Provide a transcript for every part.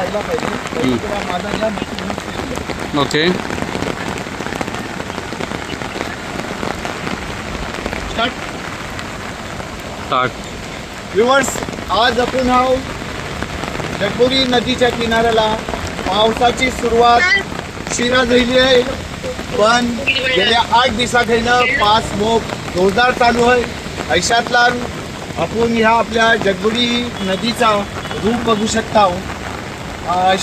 राहिला पाहिजे. माझा ज्या नक्की ओके. स्टार्ट. व्ह्यूअर्स, आज आपण जगबुडी नदीच्या किनाऱ्याला पावसाची सुरुवात शिरा झाली आहे, पण गेल्या 8 दिवसाखायनं पास मोग जोरदार चालू आहे. ऐशातला आपण ह्या आपल्या जगबुडी नदीचा रूप बघू शकता.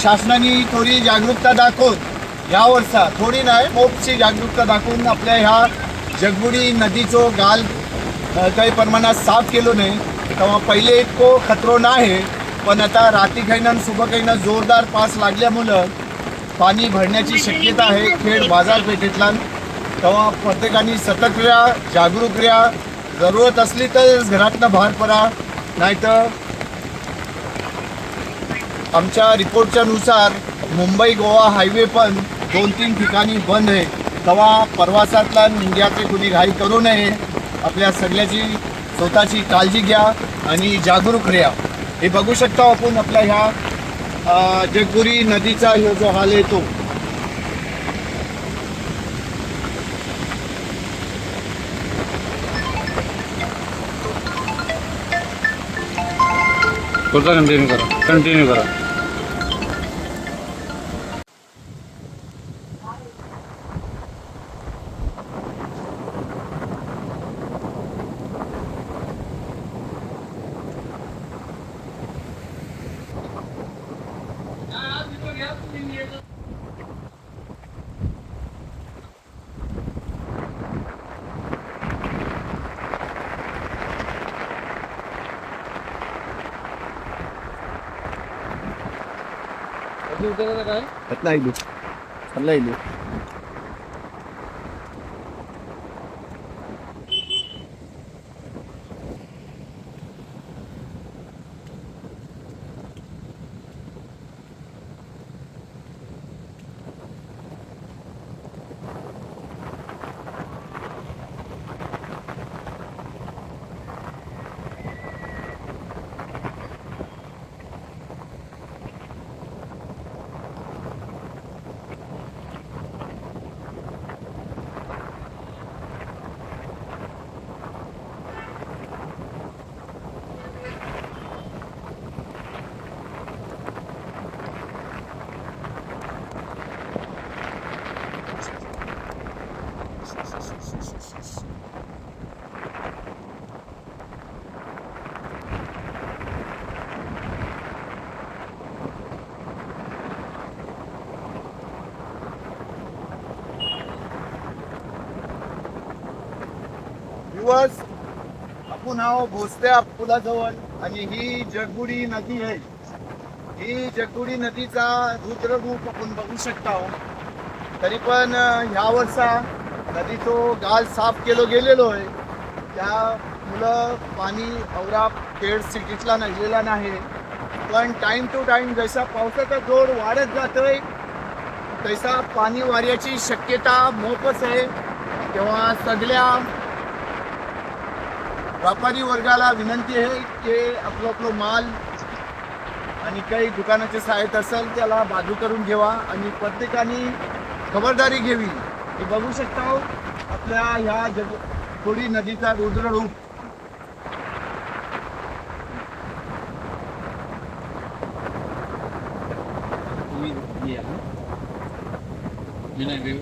शासनाने थोडी जागरूकता दाखवून या वर्षा थोडी नाही मोठी जागरूकता दाखवून आपल्या ह्या जगबुडी नदीचो गाल काही प्रमाणात साफ केलो नाही. तेव्हा पहिले इतको खतरो नाही, पण आता रात्री खाईनं सुबह खाईनं जोरदार पास लागल्यामुळं पाणी भरण्याची शक्यता आहे खेड बाजारपेठेतला. तेव्हा प्रत्येकाने सतर्क राहा, जागरूक राहा. जरूरत असली तर घरातनं बाहेर पडा, नाहीतर आमच्या रिपोर्टच्या नुसार मुंबई गोवा हायवे पण 2-3 ठिकाणी बंद आहे. तेव्हा प्रवासातला इंडियाचे कुणी घाई करू नये. आपल्या सगळ्याची स्वतःची काळजी घ्या आणि जागरूक राहा. हे बघू शकता आपण आपल्या ह्या जगबुडी नदीचा हा जो हाल आहे तो. कंटिन्यू करा. काय दिवस आपण भोसत्या पुलाजवळ आणि ही जगबुडी नदी आहे. ही जगबुडी नदीचा रुद्र रूप आपण बघू शकता. तरी पण ह्या वर्षा नदीचो गाल साफ केलो गेलेलो आहे. त्यामुळं पाणी औरा खेड सिटीतला निघलेला नाही. पण टाइम टू टाइम जसा पावसाचा जोर वाढत जातोय तसा पाणी वाऱ्याची शक्यता मोपच आहे. तेव्हा सगळ्या व्यापारी वर्गाला विनंती आहे की आपलं माल आणि काही दुकानाचे सहाय्यता असेल त्याला बाजू करून घ्यावा आणि प्रत्येकाने खबरदारी घ्यावी. हे बघू शकता आपल्या ह्या जगबुडी नदीचा रुद्र रूप. United